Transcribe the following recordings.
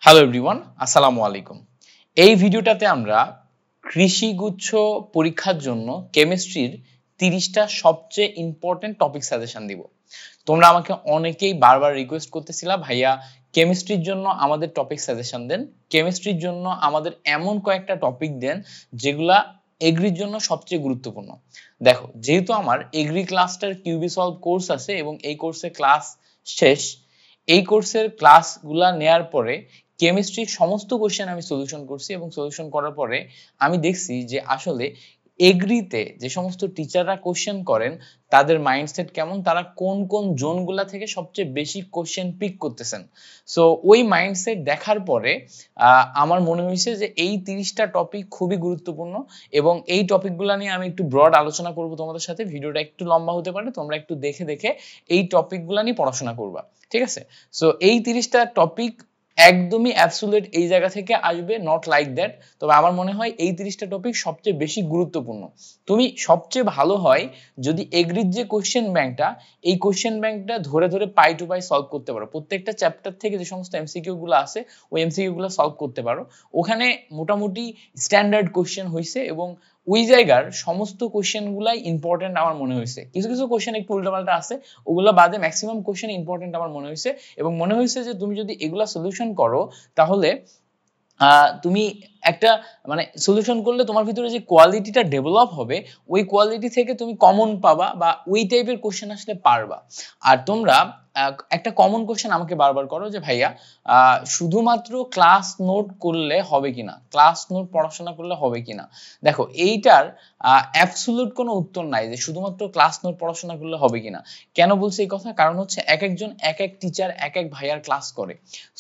Hello everyone, আসসালামু আলাইকুম। এই ভিডিওটাতে আমরা কৃষিগুচ্ছ পরীক্ষার জন্য কেমিস্ট্রির 30টা সবচেয়ে ইম্পর্টেন্ট টপিক সাজেশন দিব। তোমরা আমাকে অনেকেই বারবার রিকোয়েস্ট করতেছিলা, ভাইয়া কেমিস্ট্রির জন্য আমাদের টপিক সাজেশন দেন, কেমিস্ট্রির জন্য আমাদের এমন কয়েকটা টপিক দেন যেগুলা এগ্রির জন্য সবচেয়ে গুরুত্বপূর্ণ। দেখো, যেহেতু আমার এগ্রি ক্লাসটার কিউবি সলভ কোর্স আছে এবং এই কোর্সের ক্লাস শেষ, এই কোর্সের ক্লাসগুলা নেয়ার পরে কেমিস্ট্রির সমস্ত কোশ্চেন আমি সলিউশন করছি এবং সলিউশন করার পরে আমি দেখছি যে আসলে এগ্রিতে যে সমস্ত টিচাররা কোশ্চেন করেন তাদের মাইন্ডসেট কেমন, তারা কোন কোন জোনগুলা থেকে সবচেয়ে বেশি কোশ্চেন পিক করতেছেন। সো ওই মাইন্ডসেট দেখার পরে আমার মনে হয়েছে যে এই 30টা টপিক খুবই গুরুত্বপূর্ণ এবং এই টপিকগুলো নিয়ে আমি একটু ব্রড আলোচনা করব তোমাদের সাথে। ভিডিওটা একটু লম্বা হতে পারে, তোমরা একটু দেখে দেখে এই টপিকগুলো নিয়ে পড়াশোনা করবা, ঠিক আছে? সো এই 30টা টপিক একদমই অ্যাবসোলিউট এই জায়গা থেকে আসবে, নট লাইক দ্যাট। তবে আমার মনে হয় এই 30টা টপিক সবচেয়ে বেশি গুরুত্বপূর্ণ। তুমি সবচেয়ে ভালো হয় যদি এগ্রির যে কোশ্চেন ব্যাংকটা, এই কোশ্চেন ব্যাংকটা ধরে ধরে পাই টু পাই সলভ করতে পারো। প্রত্যেকটা চ্যাপ্টার থেকে যে সমস্ত এমসিকিউ গুলো আছে ওই এমসিকিউ গুলো সলভ করতে পারো। ওখানে মোটামুটি স্ট্যান্ডার্ড কোশ্চেন হয়েছে এবং ওই জায়গার সমস্ত কোশ্চেন গুলাই ইম্পর্টেন্ট আমার মনে হয়েছে। কিছু কিছু কোশ্চেন একটু উল্টাপাল্টা আছে, ওগুলো বাদে ম্যাক্সিমাম কোশ্চেন ইম্পর্টেন্ট আমার মনে হয়েছে এবং মনে হয়েছে যে তুমি যদি এগুলা সলিউশন করো তাহলে তুমি একটা মানে সলিউশন করলে তোমার ভিতরে যে কোয়ালিটিটা ডেভেলপ হবে ওই কোয়ালিটি থেকে তুমি কমন পাবা বা ওই টাইপের কোশ্চেন আসলে পারবা। আর তোমরা একটা কমন কোশ্চেন আমাকে বারবার করো যে ভাইয়া শুধুমাত্র ক্লাস নোট করলে হবে কিনা, ক্লাস নোট পড়াশোনা করলে হবে কিনা। দেখো, এইটার অ্যাবসলিউট কোনো উত্তর নাই যে শুধুমাত্র ক্লাস নোট পড়াশোনা করলে হবে কিনা। কেন বলছি এই কথা? কারণ হচ্ছে এক একজন এক এক টিচার এক এক ভাইয়ার ক্লাস করে।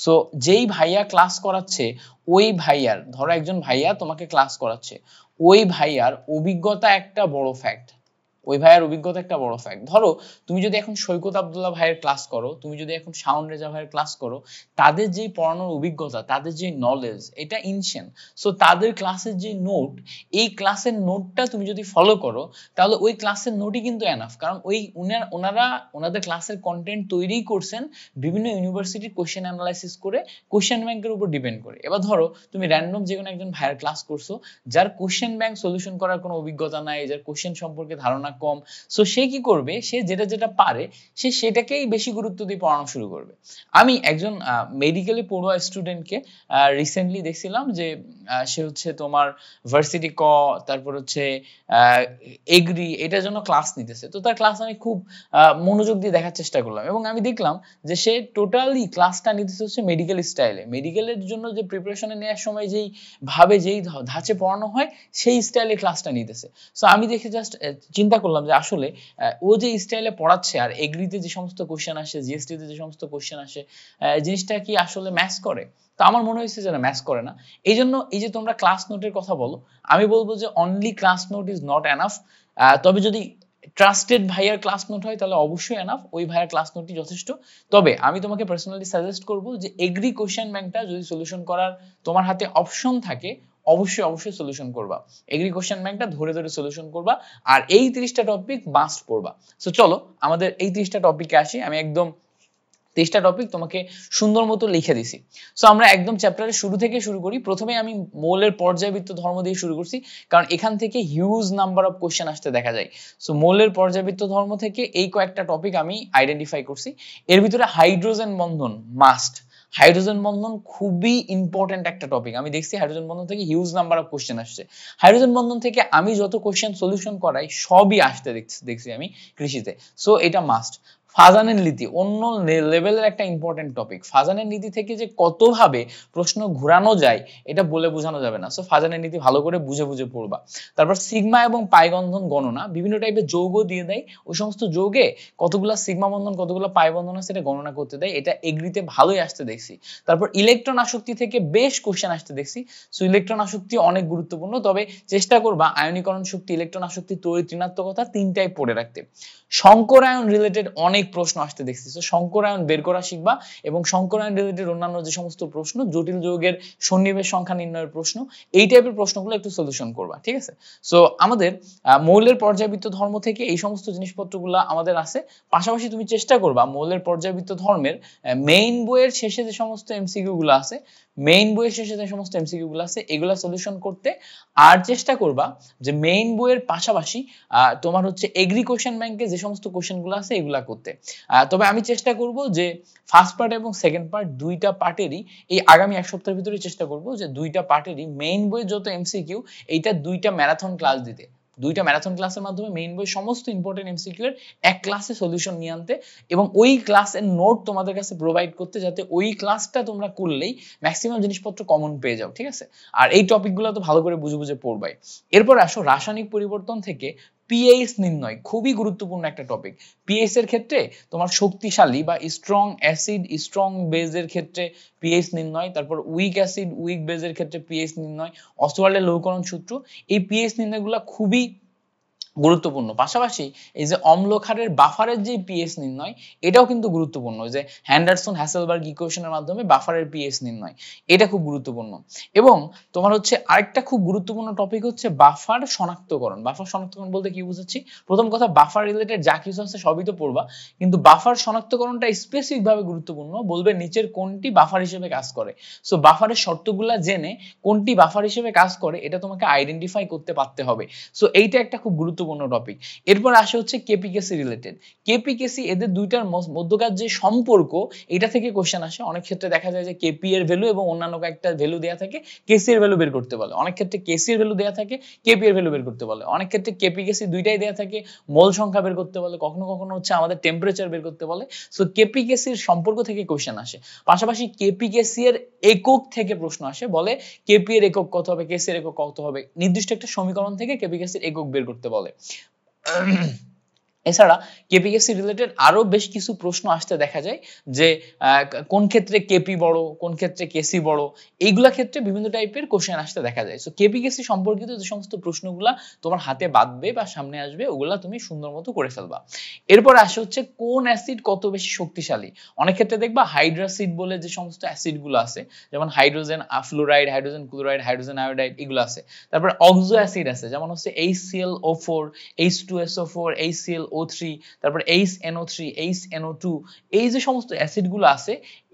সো যেই ভাইয়া ক্লাস করাচ্ছে ওই ভাইয়ার, ধরো একজন ভাইয়া তোমাকে ক্লাস করাচ্ছে, ওই ভাইয়ার অভিজ্ঞতা একটা বড় ফ্যাক্ট, ওই ভাইয়ের অভিজ্ঞতা একটা বড় ফ্যাক্ট। ধরো তুমি যদি এখন সৈকত আব্দুল্লাহ ভাইয়ের ক্লাস করো, তুমি যদি এখন শাওন রেজা ভাইয়ের ক্লাস করো, তাদের যে পড়ানোর অভিজ্ঞতা, তাদের যে নলেজ, এটা ইনশিয়েন্ট। সো তাদের ক্লাসের যে নোট, এই ক্লাসের নোটটা তুমি যদি ফলো করো তাহলে ওই ক্লাসের নোটই কিন্তু এনাফ। কারণ ওই ওনারা ওনাদের ক্লাসের কন্টেন্ট তৈরি করছেন বিভিন্ন ইউনিভার্সিটির কোশ্চেন অ্যানালাইসিস করে, কোশ্চেন ব্যাংকের উপর ডিপেন্ড করে। এবার ধরো তুমি র্যান্ডম যে কোনো একজন ভাইয়ের ক্লাস করছো যার কোশ্চেন ব্যাংক সলিউশন করার কোনো অভিজ্ঞতা নাই, যার কোশ্চেন সম্পর্কে ধারণা কম, সো সে কি করবে, সে যেটা যেটা পারে সে সেটাকেই বেশি গুরুত্ব দিয়ে পড়ানো শুরু করবে। আমি একজন মেডিকেলে পড়ুয়া স্টুডেন্টকে রিসেন্টলি দেখছিলাম যে সে হচ্ছে তোমার ভার্সিটি ক, তারপর হচ্ছে এগ্রি, এটার জন্য ক্লাস নিতেছে। তো তার ক্লাস আমি খুব মনোযোগ দিয়ে দেখার চেষ্টা করলাম এবং আমি দেখলাম যে সে টোটালি ক্লাসটা নিতেছে হচ্ছে মেডিকেল স্টাইলে। মেডিকেলের জন্য যে প্রিপারেশনে নেওয়ার সময় যেই ভাবে যেই ধাঁচে পড়ানো হয় সেই স্টাইলে ক্লাসটা নিতেছে। সো আমি দেখে জাস্ট চিন্তা করলাম যে আসলে ও যে স্টাইলে পড়াচ্ছে আর এগ্রিতে যে সমস্ত কোশ্চেন আসে, জিএসটিতে যে সমস্ত কোশ্চেন আসে, জিনিসটা কি আসলে ম্যাচ করে? তো আমার মনে হয়েছে যে না, ম্যাচ করে না। এই জন্য এই যে তোমরা ক্লাস নোটের কথা বলো, আমি বলবো যে only class note is not enough. তবে যদি ট্রাস্টেড ভাইয়ার ক্লাস নোট হয় তাহলে অবশ্যই এনাফ, ওই ভাইয়ার ক্লাস নোটই যথেষ্ট। তবে আমি তোমাকে পার্সোনালি সাজেস্ট করব যে এগ্রি কোশ্চেন ব্যাংকটা যদি সলিউশন করার তোমার হাতে অপশন থাকে অবশ্যই অবশ্যই সলিউশন করবা, এগ্রি কোশ্চেন ব্যাংকটা ধরে ধরে সলিউশন করবা আর এই 30টা টপিক মাস্ট পড়বা। সো চলো আমাদের এই 30টা টপিকে আসি। আমি একদম 30টা টপিক তোমাকে সুন্দর মতো লিখে দিছি। সো আমরা একদম চ্যাপ্টারের শুরু থেকে শুরু করি। প্রথমে আমি মৌলের পর্যায়বৃত্ত ধর্ম দিয়ে শুরু করছি কারণ এখান থেকে হিউজ নাম্বার অফ কোশ্চেন আসতে দেখা যায়। সো মৌলের পর্যায়বৃত্ত ধর্ম থেকে এই কয়েকটা টপিক আমি আইডেন্টিফাই করছি। এর ভিতরে হাইড্রোজেন বন্ধন মাস্ট। হাইড্রোজেন বন্ধন খুবই ইম্পর্টেন্ট একটা টপিক। আমি দেখছি হাইড্রোজেন বন্ধন থেকে হিউজ নাম্বার অফ কোশ্চেন আসছে। হাইড্রোজেন বন্ধন থেকে আমি যত কোশ্চেন সলিউশন করাই সবই আসতে দেখছি আমি কৃষিতে। সো এটা মাস্ট। ফাজানের নীতি অন্য লেভেলের একটা ইম্পর্টেন্ট টপিক। ফাজানের নীতি থেকে যে কতভাবে প্রশ্ন ঘোরানো যায় এটা বলে বোঝানো যাবে না। সো ফাজানের নীতি ভালো করে বুঝে বুঝে পড়বা। তারপর সিগমা এবং পাই বন্ধন গণনা, বিভিন্ন টাইপের যৌগ দিয়ে দেয়, ওই সমস্ত যৌগে কতগুলা সিগমা বন্ধন কতগুলা পাই বন্ধন আছে এটা গণনা করতে দেয়, এটা এগ্রিতে ভালোই আসতে দেখছি। তারপর ইলেকট্রন আসক্তি থেকে বেশ কোশ্চেন আসতে দেখছি। সো ইলেকট্রন আসক্তি অনেক গুরুত্বপূর্ণ, তবে চেষ্টা করবা আয়নীকরণ শক্তি, ইলেকট্রন আসক্তি, তড়িৎ ঋণাত্মকতা তিনটাই পড়ে রাখতে। সংকরায়ন রিলেটেড অনেক প্রশ্ন আসতে দেখছি। সো সংকরায়ন বের করা শিখবা এবং সংকরায়ন রিলেটেড অন্যান্য যে সমস্ত প্রশ্ন, জটিল যৌগের সন্নিবেশ সংখ্যা নির্ণয়ের প্রশ্ন, এই টাইপের প্রশ্নগুলো একটু সলিউশন করবা, ঠিক আছে? সো আমাদের মৌলের পর্যায়বৃত্ত ধর্ম থেকে এই সমস্ত জিনিসপত্রগুলো আমাদের আছে। পাশাপাশি তুমি চেষ্টা করবা মৌলের পর্যায়বৃত্ত ধর্মের মেইন বইয়ের শেষে যে সমস্ত এমসিকিউ গুলো আছে, মেইন বইয়ের শেষে যে সমস্ত এমসিকিউ গুলো আছে এগুলা সলিউশন করতে, আর চেষ্টা করবা যে মেইন বইয়ের পাশাপাশি তোমার হচ্ছে এগ্রি কোশ্চেন ব্যাংকে যে সমস্ত কোশ্চেন গুলো আছে এগুলা করতে। তবে আমি চেষ্টা করব যে ফার্স্ট পার্ট এবং সেকেন্ড পার্ট দুইটা পার্টেরই এই আগামী এক সপ্তাহের ভিতরে চেষ্টা করব যে দুইটা পার্টেরই মেইন বইয়ের যত এমসিকিউ এইটা দুইটা ম্যারাথন ক্লাস দিতে, দুইটা ম্যারাথন ক্লাসের মাধ্যমে মেইন বই সমস্ত ইম্পর্টেন্ট এমসিকিউ এর এক ক্লাসে সলিউশন নিয়ে আনতে এবং ওই ক্লাসের নোট তোমাদের কাছে প্রোভাইড করতে, যাতে ওই ক্লাসটা তোমরা করলেই ম্যাক্সিমাম জিনিসপত্র কমন পেয়ে যাও, ঠিক আছে। আর এই টপিকগুলো তো ভালো করে বুঝে বুঝে পড়বাই। এরপর আসো রাসায়নিক পরিবর্তন থেকে পিএইচ নির্ণয়, খুবই গুরুত্বপূর্ণ একটা টপিক। পিএইচ এর ক্ষেত্রে তোমার শক্তিশালী বা স্ট্রং অ্যাসিড স্ট্রং বেজের ক্ষেত্রে পিএইচ নির্ণয়, তারপর উইক অ্যাসিড উইক বেজের ক্ষেত্রে পিএইচ নির্ণয়, অসওয়াল্ডের লৌহকরণ সূত্র, এই পিএইচ নির্ণয়গুলো খুবই গুরুত্বপূর্ণ। পাশাপাশি এই যে অম্লক্ষারের বাফারের যে পিএইচ নির্ণয় এটাও কিন্তু গুরুত্বপূর্ণ, যে হ্যান্ডারসন হ্যাসেলবার্গ ইকুয়েশনের মাধ্যমে বাফারের পিএইচ নির্ণয়, এটা খুব গুরুত্বপূর্ণ। এবং তোমার হচ্ছে আরেকটা খুব গুরুত্বপূর্ণ টপিক হচ্ছে বাফার শনাক্তকরণ। বাফার শনাক্তকরণ বলতে কি বুঝাচ্ছি, প্রথম কথা বাফার রিলেটেড যা কিছু আছে সবই তো পড়বা, কিন্তু বাফার শনাক্তকরণটা স্পেসিফিক ভাবে গুরুত্বপূর্ণ, বলবে নিচের কোনটি বাফার হিসেবে কাজ করে। সো বাফারের শর্তগুলা জেনে কোনটি বাফার হিসেবে কাজ করে এটা তোমাকে আইডেন্টিফাই করতে পারতে হবে। সো এইটা একটা খুব গুরুত্বপূর্ণ টপিক। এরপর আসে হচ্ছে কেপিকেসি রিলেটেড। কেপিকেসি এদের দুইটার মধ্যকার যে সম্পর্ক এটা থেকে কোশ্চেন আসে। অনেক ক্ষেত্রে দেখা যায় যে কেপি এর ভ্যালু এবং অন্যান্য কয়েকটা ভ্যালু দেয়া থাকে, কেসি এর ভ্যালু বের করতে বলে। অনেক ক্ষেত্রে কেসি এর ভ্যালু দেয়া থাকে, কেপি এর ভ্যালু বের করতে বলে। অনেক ক্ষেত্রে কেপিকেসি দুইটাই দেয়া থাকে, মোল সংখ্যা বের করতে বলে, কখনো কখনো হচ্ছে আমাদের টেম্পারেচার বের করতে বলে। সো কেপিকেসির সম্পর্ক থেকে কোশ্চেন আসে। পাশাপাশি কেপিকেসি এর একক থেকে প্রশ্ন আসে, বলে কেপি এর একক কত হবে, কেসি এর একক কত হবে, নির্দিষ্ট একটা সমীকরণ থেকে কেপিকেসির একক বের করতে বলে। এছাড়া কেপিকেসি রিলেটেড আরো বেশ কিছু প্রশ্ন আসতে দেখা যায়, যে কোন ক্ষেত্রে কেপি বড়, কোন ক্ষেত্রে কেসি বড়, এইগুলা ক্ষেত্রে বিভিন্ন টাইপের কোশ্চেন আসতে দেখা যায়। সো কেপিকেসি সম্পর্কিত যে সমস্ত প্রশ্নগুলা তোমার হাতে বাঁধবে বা সামনে আসবে ওগুলা তুমি সুন্দর মতো করে ফেলবা। এরপর আসে হচ্ছে কোন অ্যাসিড কত বেশি শক্তিশালী। অনেক ক্ষেত্রে দেখবা হাইড্রাসিড বলে যে সমস্ত অ্যাসিড গুলো আছে, যেমন hydrogen fluoride, hydrogen chloride, hydrogen iodide, এগুলো আছে। তারপর অক্সো অ্যাসিড আছে, যেমন হচ্ছে HClO4, H2SO4, HClO3, তারপর HNO3, HNO2, এই যে সমস্ত অ্যাসিড গুলো আছে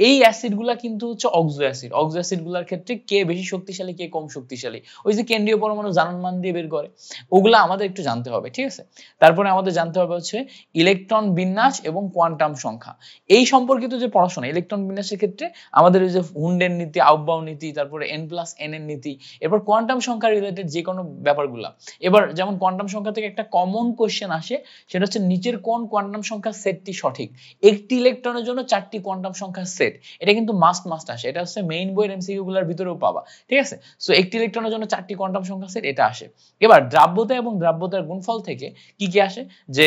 এই অ্যাসিড গুলা কিন্তু হচ্ছে অক্সো অ্যাসিড। অক্সো অ্যাসিড গুলার ক্ষেত্রে কে বেশি শক্তিশালী কে কম শক্তিশালী, ওই যে কেন্দ্রীয় পরমাণু জারণ মান দিয়ে বের করে, ওগুলা আমাদের একটু জানতে হবে, ঠিক আছে। তারপরে আমাদের জানতে হবে হচ্ছে ইলেকট্রন বিন্যাস এবং কোয়ান্টাম সংখ্যা, এই সম্পর্কিত যে পড়াশোনা। ইলেকট্রন বিন্যাসের ক্ষেত্রে আমাদের এই যে হুন্ডের নীতি, আউবাউ নীতি, তারপরে n+n এর নীতি, এরপর কোয়ান্টাম সংখ্যা রিলেটেড যে কোনো ব্যাপারগুলা। এবার যেমন কোয়ান্টাম সংখ্যা থেকে একটা কমন কোশ্চেন আসে, সেটা হচ্ছে নিচের কোন কোয়ান্টাম সংখ্যার সেটটি সঠিক। একটি ইলেকট্রনের জন্য 4টি কোয়ান্টাম সংখ্যার সেট, এটা কিন্তু মাস্ট আসে, এটা হচ্ছে মেইন বইয়ের এমসিকিউ গুলোর ভিতরেও পাবা, ঠিক আছে। সো একটি ইলেকট্রনের জন্য 4টি কোয়ান্টাম সংখ্যার সেট, এটা আসে। এবার দ্রাব্যতা এবং দ্রাব্যতার গুণফল থেকে কি কি আসে, যে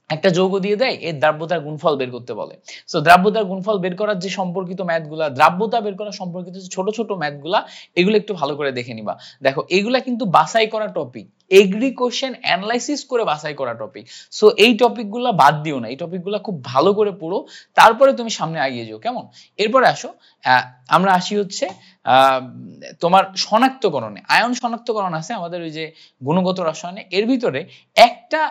একটা যৌগ দিয়ে দেয় এর দ্রাব্যতার গুণফল বের করতে বলে। সো দ্রাব্যতার গুণফল বের করার যে সম্পর্কিত ম্যাথগুলা, দ্রাব্যতা বের করার সম্পর্কিত যে ছোট ছোট ম্যাথগুলা, এগুলো একটু ভালো করে দেখে নিবা। দেখো এগুলা কিন্তু বাছাই করা টপিক, এগ্রি কোশ্চেন অ্যানালাইসিস করে বাছাই করা টপিক। সো এই টপিকগুলো বাদ দিও না, এই টপিকগুলো খুব ভালো করে পড়ো, তারপরে তুমি সামনে এগিয়ে যাও, কেমন। এরপরে আসো আমরা আসি হচ্ছে তোমার শনাক্তকরণে। আয়ন শনাক্তকরণ আছে আমাদের ওই যে গুণগত রসায়নে, এর ভিতরে একটা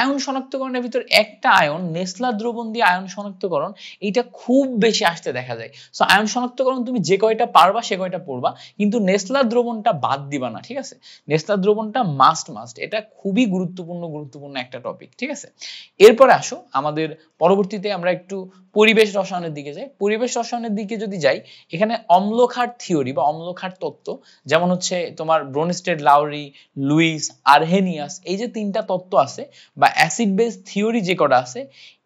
আয়ন শনাক্তকরণের ভিতর একটা আয়ন নেসলার দ্রবণ দিয়ে আয়ন শনাক্তকরণ, এটা খুব বেশি আসতে দেখা যায়। সো আয়ন শনাক্তকরণ তুমি যে কয়টা পারবা সে কয়টা পড়বা, কিন্তু নেসলার দ্রবণটা বাদ দিবা না, ঠিক আছে। নেসলার দ্রবণটা মাস্ট, এটা খুবই গুরুত্বপূর্ণ একটা টপিক, ঠিক আছে। এরপরে আসো আমাদের পরবর্তীতে আমরা একটু পরিবেশ রসায়নের দিকে যাই। পরিবেশ রসায়নের দিকে যদি যাই, এখানে অম্লক্ষার থিওরি বা অম্লক্ষার তত্ত্ব, যেমন হচ্ছে তোমার ব্রোনস্টেড লাউরি, লুইস, আরহেনিয়াস, এই যে 3টা তত্ত্ব আছে বা অ্যাসিড বেস থিওরি যে কটা আছে,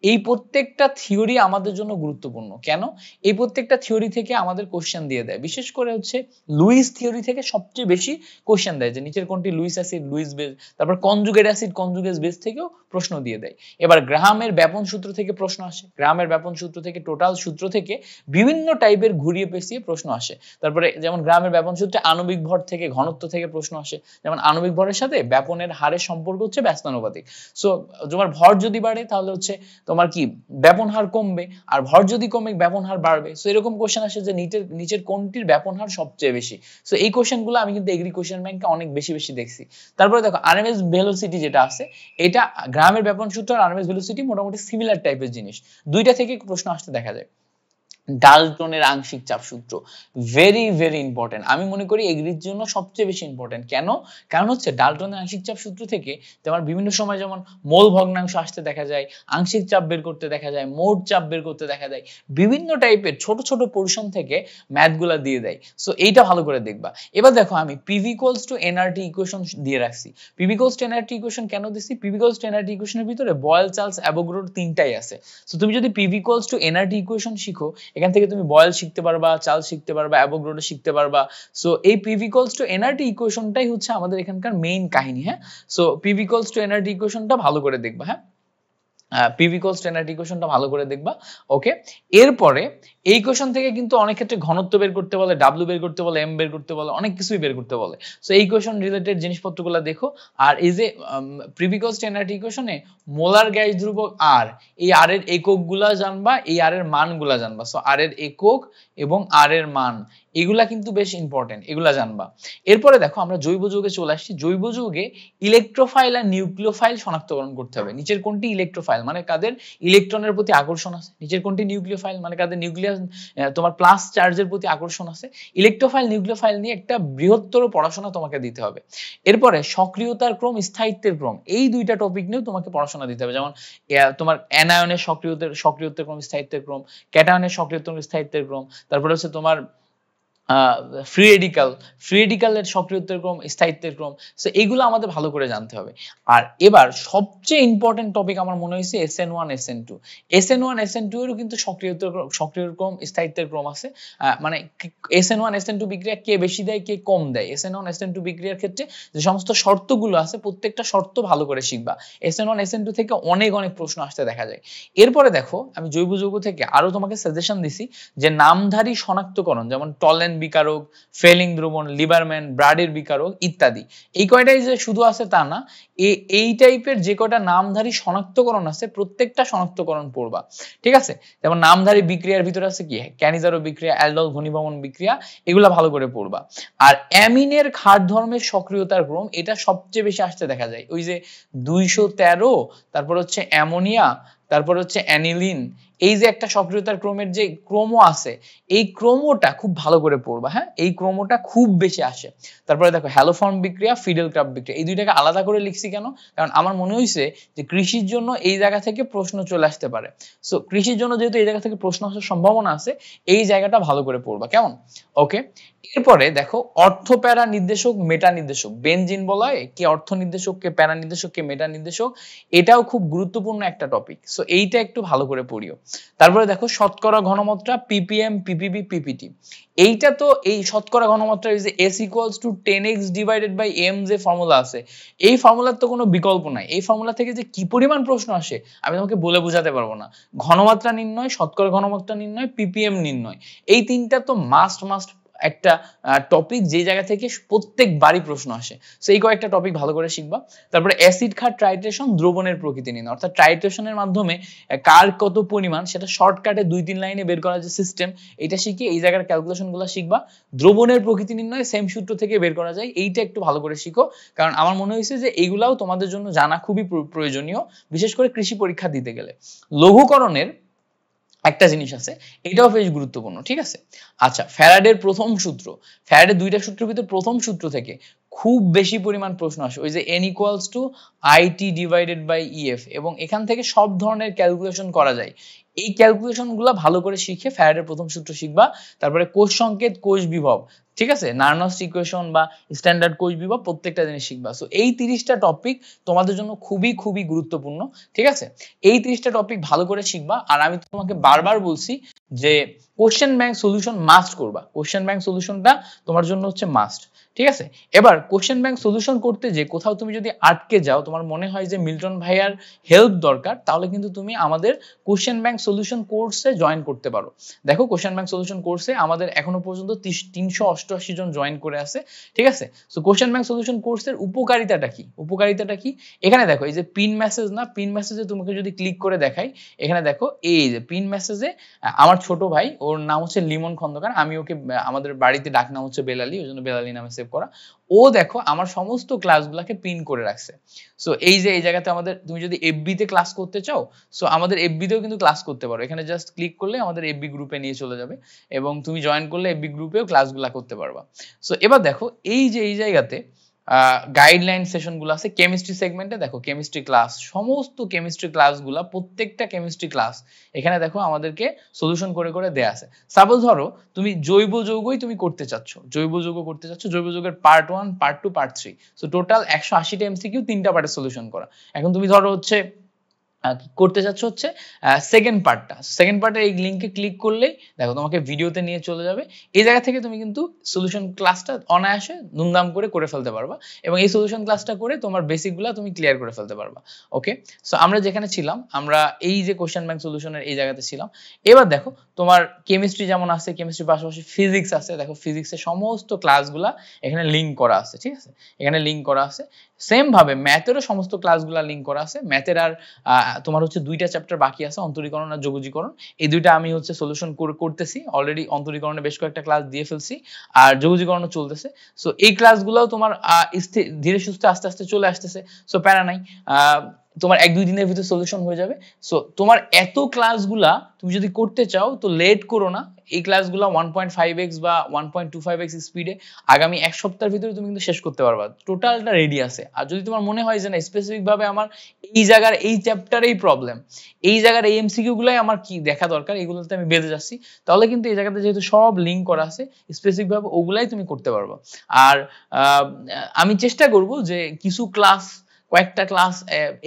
এই প্রত্যেকটা থিওরি আমাদের জন্য গুরুত্বপূর্ণ। কেন? এই প্রত্যেকটা থিওরি থেকে আমাদের কোশ্চেন দিয়ে দেয়, বিশেষ করে হচ্ছে লুইস থিওরি থেকে সবচেয়ে বেশি কোশ্চেন দেয়, যে নিচের কোনটি লুইস অ্যাসিড, লুইস বেস, তারপর কনজুগেট অ্যাসিড, কনজুগেট বেস থেকেও প্রশ্ন দিয়ে দেয়। এবার গ্রাহামের ব্যাপন সূত্র থেকে প্রশ্ন আসে, গ্রাহামের ব্যাপন সূত্র থেকে, টোটাল সূত্র থেকে বিভিন্ন টাইপের ঘুরিয়ে পেঁচিয়ে প্রশ্ন আসে। তারপরে যেমন গ্রাহামের ব্যাপন সূত্রে আণবিক ভর থেকে, ঘনত্ব থেকে প্রশ্ন আসে, যেমন আণবিক ভরের সাথে ব্যাপনের হারের সম্পর্ক হচ্ছে ব্যস্তানুপাতিক। সো তোমার ভর যদি বাড়ে তাহলে হচ্ছে তোমার কি ব্যাপন হার কমবে, আর ভর যদি কমে ব্যাপন হার বাড়বে। সো এরকম কোশ্চেন আসে যে নিচের কোনটির ব্যাপন হার সবচেয়ে বেশি। সো এই কোশ্চেনগুলো আমি কিন্তু এগ্রি কোশ্চেন ব্যাংকে অনেক বেশি দেখছি। তারপরে দেখো আরএমএস ভেলোসিটি যেটা আছে, এটা গ্রাহামের ব্যাপন সূত্র আর আরএমএস ভেলোসিটি মোটামুটি সিমিলার টাইপের জিনিস, দুইটা থেকে প্রশ্ন আসতে দেখা যায়। ডালটনের আংশিক চাপ সূত্র ভেরি ভেরি ইম্পর্টেন্ট। আমি মনে করি এগ্রির জন্য সবচেয়ে বেশি ইম্পর্টেন্ট। কেন? কারণ হচ্ছে ডালটনের আংশিক চাপ সূত্র থেকে তোমার বিভিন্ন সময় যেমন মোল ভগ্নাংশ আসতে দেখা যায়, আংশিক চাপ বের করতে দেখা যায়, মোট চাপ বের করতে দেখা যায়, বিভিন্ন টাইপের ছোট ছোট পোরশন থেকে ম্যাথগুলা দিয়ে দেয়। সো এইটা ভালো করে দেখবা। এবার দেখো আমি PV equals to nRT equation দিয়ে রাখছি। PV equals to nRT equation কেন দিছি? পিভি ইকুয়ালস টু এনআরটি ইকুয়েশনের ভিতরে বয়েল, চার্লস, অ্যাভোগাড্রোর তিনটাই আছে। সো তুমি যদি PV equals to nRT equation শিখো, এখান থেকে তুমি বয়েল শিখতে পারবা, চার্লস শিখতে পারবা, অ্যাভোগাড্রো শিখতে পারবা। সো এই পিভি ইকুয়ালস টু এনআরটি ইকুয়েশনটাই হচ্ছে আমাদের এখানকার মেইন কাহিনী। হ্যাঁ, so PV equals to NRT ইকুয়েশনটা ভালো করে দেখবা। হ্যাঁ, পিভি ইকুয়ালস টু এনআরটি ইকুয়েশনটা ভালো করে দেখবা। ওকে, এরপরে এই ইকুয়েশন থেকে কিন্তু অনেক ক্ষেত্রে ঘনত্ব বের করতে বলে, ডাব্লিউ বের করতে বলে, এম বের করতে বলে, অনেক কিছুই বের করতে বলে। সো এই ইকুয়েশন রিলেটেড জিনিসপত্রগুলো দেখো। আর এই যে পিভি ইকুয়ালস টু এনআরটি ইকুয়েশনে মোলার গ্যাস ধ্রুবক আর, এই আর এর এককগুলা জানবা, এই আর এর মানগুলা জানবা। সো আর এর একক এবং আর এর মান এগুলা কিন্তু বেশ ইম্পর্টেন্ট, এগুলা জানবা। এরপরে দেখো আমরা জৈব যৌগে চলে আসছি। জৈব যৌগে ইলেকট্রোফাইল আর নিউক্লিওফাইল শনাক্তকরণ করতে হবে। নিচের কোনটি ইলেকট্রোফাইল, মানে কাদের ইলেকট্রনের প্রতি আকর্ষণ আছে। নিচের কোনটি নিউক্লিওফাইল, মানে কাদের নিউক্লিয়াস তোমার প্লাস চার্জের প্রতি আকর্ষণ আছে। ইলেকট্রোফাইল নিউক্লিওফাইল নিয়ে একটা বৃহত্তর পড়াশোনা তোমাকে দিতে হবে। এরপরে সক্রিয়তার ক্রম, স্থায়িত্বের ক্রম, এই দুইটা টপিক নিয়েও তোমাকে পড়াশোনা দিতে হবে। যেমন তোমার অ্যানায়নের সক্রিয়তার ক্রম, স্থায়িত্বের ক্রম, ক্যাটায়নের সক্রিয়তার স্থায়িত্বের ক্রম, তারপরে হচ্ছে তোমার ফ্রি রেডিকালের সক্রিয়তার ক্রম, স্থায়িত্বের ক্রম। সো এইগুলো আমাদের ভালো করে জানতে হবে। আর এবার সবচেয়ে ইম্পর্টেন্ট টপিক আমার মনে হয়েছে SN1 SN2। SN1 SN2 এরও কিন্তু সক্রিয় ক্রম, স্থায়িত্বের ক্রম আছে। মানে SN1 SN2 বিক্রিয়া কে বেশি দেয়, কে কম দেয়। SN1 SN2 বিক্রিয়ার ক্ষেত্রে যে সমস্ত শর্তগুলো আছে প্রত্যেকটা শর্ত ভালো করে শিখবা। SN1 SN2 থেকে অনেক অনেক প্রশ্ন আসতে দেখা যায়। এরপরে দেখো আমি জৈব যৌগ থেকে আরো তোমাকে সাজেশন দিছি যে নামধারী শনাক্তকরণ, যেমন টলেন বিকারক, ফেলিং দ্রবণ, লিবারম্যান, ব্রাডের বিকারক ইত্যাদি। এই কয়টাই যে শুধু আছে তা না, এই টাইপের যে কয়টা নামধারী শনাক্তকরণ আছে প্রত্যেকটা শনাক্তকরণ পড়বা। ঠিক আছে, যেমন নামধারী বিক্রিয়ার ভিতরে আছে কি, ক্যানিজারো বিক্রিয়া, অ্যালডল ঘনীভবন বিক্রিয়া, এগুলা ভালো করে পড়বা। আর অ্যামিনের ক্ষার ধর্মের সক্রিয়তার ক্রম, এটা সবচেয়ে বেশি আসতে দেখা যায়। ওই যে 213, তারপর হচ্ছে অ্যামোনিয়া, তারপর হচ্ছে অ্যানিলিন, এই যে একটা সক্রিয়তার ক্রমের যে ক্রম আছে, এই ক্রমটা খুব ভালো করে পড়বা। হ্যাঁ, এই ক্রমটা খুব বেশি আসে। তারপরে দেখো হ্যালোফর্ম বিক্রিয়া, ফিডেলক্রাফট বিক্রিয়া, এই দুইটাকে আলাদা করে লিখছি কেন? কারণ আমার মনে হয়েছে যে কৃষির জন্য এই জায়গা থেকে প্রশ্ন চলে আসতে পারে। সো কৃষির জন্য যেহেতু এই জায়গা থেকে প্রশ্ন আসার সম্ভাবনা আছে, এই জায়গাটা ভালো করে পড়বা। কেমন? ওকে, এরপরে দেখো অর্থ প্যারা নির্দেশক, মেটা নির্দেশক। বেনজিন বলা হয় কে অর্থ নির্দেশক, কে প্যারা নির্দেশক, কে মেটা নির্দেশক। এটাও খুব গুরুত্বপূর্ণ একটা টপিক। সো এইটা একটু ভালো করে পড়িও। তারপরে দেখো শতকরা ঘনমাত্রা, পিপিএম, পিপিবি, পিপিটি। এইটা তো এই শতকরা ঘনমাত্রা is S equals to 10x divided by m যে ফর্মুলা আছে, এই ফর্মুলার তো কোনো বিকল্প নাই। এই ফর্মুলা থেকে যে কি পরিমাণ প্রশ্ন আসে আমি তোমাকে বলে বোঝাতে পারবো না। ঘনমাত্রা নির্ণয়, শতকরা ঘনমাত্রা নির্ণয়, পিপিএম নির্ণয়, এই তিনটা তো মাস্ট একটা টপিক, যে জায়গা থেকে প্রত্যেকবারই প্রশ্ন আসে। সো এই কয়েকটা টপিক ভালো করে শিখবা। তারপরে অ্যাসিড ক্ষার ট্রাইট্রেশন, দ্রবণের প্রকৃতি নির্ণয়, অর্থাৎ ট্রাইট্রেশনের মাধ্যমে কার কত পরিমাণ সেটা শর্টকাটে 2-3 লাইনে বের করার যে সিস্টেম, এটা শিখে এই জায়গার ক্যালকুলেশনগুলো শিখবা। দ্রবণের প্রকৃতি নির্ণয় সেম সূত্র থেকে বের করা যায়, এইটা একটু ভালো করে শিখো। কারণ আমার মনে হয়েছে যে এইগুলাও তোমাদের জন্য জানা খুবই প্রয়োজনীয়, বিশেষ করে কৃষি পরীক্ষা দিতে গেলে। লঘুকরণের একটা জিনিস আছে, এটাও বেশ গুরুত্বপূর্ণ। ঠিক আছে, আচ্ছা, ফ্যারাডের প্রথম সূত্র, ফ্যারাডের দুইটা সূত্রের ভিতরে প্রথম সূত্র থেকে খুব বেশি পরিমাণ প্রশ্ন আসে। ওই যে n equals to IT divided by EF, এবং এখান থেকে সব ধরনের ক্যালকুলেশন করা যায়। এই ক্যালকুলেশন গুলা ভালো করে শিখে ফ্যারাডের প্রথম সূত্র শিখবা। তারপরে কোষ সংকেত, কোষ বিভব, ঠিক আছে, নার্নস্ট ইকুয়েশন বা স্ট্যান্ডার্ড কোষ বিভব, প্রত্যেকটা জিনিস শিখবা। সো এই 30টা টপিক তোমাদের জন্য খুবই খুবই গুরুত্বপূর্ণ। ঠিক আছে, এই 30টা টপিক ভালো করে শিখবা। আর আমি তোমাকে বারবার বলছি যে কোশ্চেন ব্যাংক সলিউশন মাস্ট করবা। কোশ্চেন ব্যাংক সলিউশনটা তোমার জন্য হচ্ছে মাস্ট। ঠিক আছে, এবার কোশ্চেন ব্যাংক সলিউশন করতে যে কোথাও তুমি যদি আটকে যাও, তোমার মনে হয় যে মিল্টন ভাইয়ার হেল্প দরকার, তাহলে কিন্তু তুমি আমাদের কোশ্চেন ব্যাংক সলিউশন কোর্সে জয়েন করতে পারো। দেখো কোশ্চেন ব্যাংক সলিউশন কোর্সে আমাদের এখনো পর্যন্ত 388 জন জয়েন করে আছে। ঠিক আছে, সো কোশ্চেন ব্যাংক সলিউশন কোর্সের উপকারিতাটা কি? উপকারিতাটা কি? এখানে দেখো এই যে পিন মেসেজ, না পিন মেসেজে তোমাকে যদি ক্লিক করে দেখাই, এখানে দেখো এই যে পিন মেসেজে আমার ছোট ভাই ও ওর নাম হচ্ছে লিমন খন্দকার, আমি ওকে আমাদের বাড়িতে ডাক নাম হচ্ছে বেলালি, ওই জন্য বেলালি নামে সেভ করা। ও দেখো আমার সমস্ত ক্লাসগুলোকে পিন করে রাখছে। সো এই যে এই জায়গাতে আমাদের, তুমি যদি এফবি তে ক্লাস করতে চাও, সো আমাদের এফবি তেও কিন্তু ক্লাস করতে পারো। এখানে জাস্ট ক্লিক করলে আমাদের এফবি গ্রুপে নিয়ে চলে যাবে এবং তুমি জয়েন করলে এফবি গ্রুপেও ক্লাসগুলো করতে পারবা। সো এবার দেখো এই যে এই জায়গাতে গাইডলাইন সেশনগুলো আছে কেমিস্ট্রি সেগমেন্টে, দেখো কেমিস্ট্রি ক্লাস, সমস্ত কেমিস্ট্রি ক্লাসগুলো, প্রত্যেকটা কেমিস্ট্রি ক্লাস এখানে দেখো আমাদেরকে সলিউশন করে করে দেয়া আছে। সাপোজ ধরো তুমি জৈব যৌগই তুমি করতে চাচ্ছ, জৈব যৌগ করতে চাচ্ছ, জৈব যৌগের part 1, part 2, part 3, so total 180টা এমসিকিউ 3টা পার্টে সলিউশন করা। এখন তুমি ধরো হচ্ছে করতে চাচ্ছ হচ্ছে সেকেন্ড পার্টটা, সেকেন্ড পার্টের এই লিংকে ক্লিক করলেই দেখো তোমাকে ভিডিওতে নিয়ে চলে যাবে। এই জায়গা থেকে তুমি কিন্তু সলিউশন ক্লাসটা অনায়াসে দুমদাম করে ফেলতে পারবা এবং এই সলিউশন ক্লাসটা করে তোমার বেসিকগুলো তুমি ক্লিয়ার করে ফেলতে পারবা। ওকে, সো আমরা যেখানে ছিলাম, আমরা এই যে কোশ্চেন ব্যাংক সলিউশনের এই জায়গাতে ছিলাম। এবার দেখো তোমার কেমিস্ট্রি যেমন আছে, কেমিস্ট্রির পাশাপাশি ফিজিক্স আছে, দেখো ফিজিক্সের সমস্ত ক্লাসগুলা এখানে লিঙ্ক করা আছে, ঠিক আছে, এখানে লিঙ্ক করা আছে। সেম ভাবে ম্যাথেরও সমস্ত ক্লাসগুলা লিঙ্ক করা আছে। ম্যাথের আর তোমার হচ্ছে 2টা চ্যাপ্টার বাকি আছে, অন্তরীকরণ আর যোগজীকরণ। এই 2টা আমি হচ্ছে সলিউশন করতেছি অলরেডি, অন্তরীকরণে বেশ কয়েকটা ক্লাস দিয়ে ফেলছি আর যোগজীকরণও চলতেছে। সো এই ক্লাসগুলোও তোমার ধীরে সুস্থে আস্তে আস্তে চলে আসতেছে, সো প্যারা নাই, তোমার 1-2 দিনের ভিতরে সলিউশন হয়ে যাবে। সো তোমার এত ক্লাসগুলা তুমি যদি করতে চাও তো লেট করো না, এই ক্লাসগুলো 1.5x বা 1.25x স্পিডে আগামী 1 সপ্তাহের ভিতরে তুমি কিন্তু শেষ করতে পারবা, টোটালটা রেডি আছে। আর যদি তোমার মনে হয় যে না স্পেসিফিক ভাবে আমার এই জায়গার এই চ্যাপ্টারেই প্রবলেম, এই জায়গার এই এমসিকিউ গুলাই আমার কি দেখা দরকার, এগুলোতে আমি বেঁধে যাচ্ছি, তাহলে কিন্তু এই জায়গাতে যেহেতু সব লিঙ্ক করা আছে স্পেসিফিক ভাবে ওগুলাই তুমি করতে পারবা। আর আমি চেষ্টা করব যে কিছু ক্লাস, কয়েকটা ক্লাস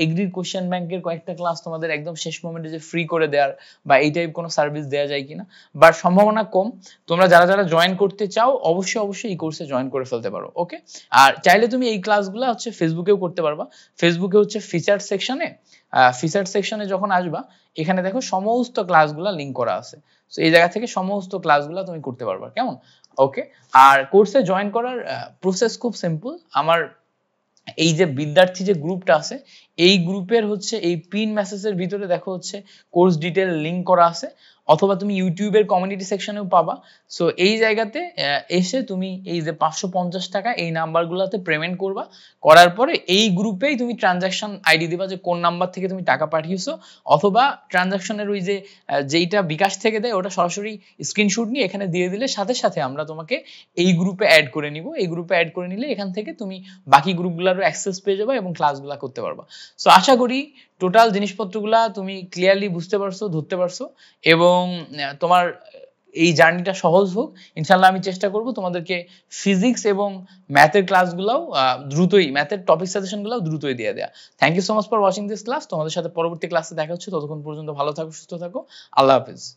এগ্রির কোশ্চেন ব্যাংকের কয়েকটা ক্লাস তোমাদের একদম শেষ মোমেন্টে যে ফ্রি করে দেওয়ার বা এই টাইপ কোনো সার্ভিস দেওয়া যায় কিনা, বাট সম্ভাবনা কম। তোমরা যারা যারা জয়েন করতে চাও অবশ্যই এই কোর্সে জয়েন করে ফেলতে পারো। ওকে, আর চাইলে তুমি এই ক্লাসগুলো হচ্ছে ফেসবুকেও করতে পারবা। ফেসবুকে হচ্ছে ফিচার সেকশনে যখন আসবা, এখানে দেখো সমস্ত ক্লাসগুলো লিঙ্ক করা আছে, সো এই জায়গা থেকে সমস্ত ক্লাসগুলো তুমি করতে পারবা, কেমন? ওকে, আর কোর্সে জয়েন করার প্রসেস খুব সিম্পল। আমার এই যে বিদ্যার্থী যে গ্রুপটা আছে, এই গ্রুপের হচ্ছে এই পিন মেসেজের ভিতরে দেখো হচ্ছে কোর্স ডিটেল লিংক করা আছে, অথবা তুমি ইউটিউবের কমিউনিটি সেকশনেও পাবা। সো এই জায়গাতে এসে তুমি এই যে 550 টাকা এই নাম্বারগুলোতে পেমেন্ট করবা, করার পরে এই গ্রুপেই তুমি ট্রানজাকশন আইডি দিবা যে কোন নাম্বার থেকে তুমি টাকা পাঠিয়েছো, অথবা ট্রানজাকশনের ওই যে যেইটা বিকাশ থেকে দেয় ওটা সরাসরি স্ক্রিনশট নিয়ে এখানে দিয়ে দিলে সাথে সাথে আমরা তোমাকে এই গ্রুপে অ্যাড করে নিব। এই গ্রুপে অ্যাড করে নিলে এখান থেকে তুমি বাকি গ্রুপগুলোরও অ্যাক্সেস পেয়ে যাবে এবং ক্লাসগুলো করতে পারবা। সো আশা করি টোটাল জিনিসপত্রগুলা তুমি ক্লিয়ারলি বুঝতে পারছো, ধরতে পারছো এবং তোমার এই জার্নিটা সহজ হোক ইনশাআল্লাহ। আমি চেষ্টা করব তোমাদেরকে ফিজিক্স এবং ম্যাথের ক্লাসগুলোও দ্রুতই, ম্যাথের টপিক সাজেশনগুলোও দ্রুতই দিয়ে দেয়া। Thank you so much for watching this class. তোমাদের সাথে পরবর্তী ক্লাসে দেখা হচ্ছে, ততক্ষণ পর্যন্ত ভালো থাকো, সুস্থ থাকো, আল্লাহ হাফেজ।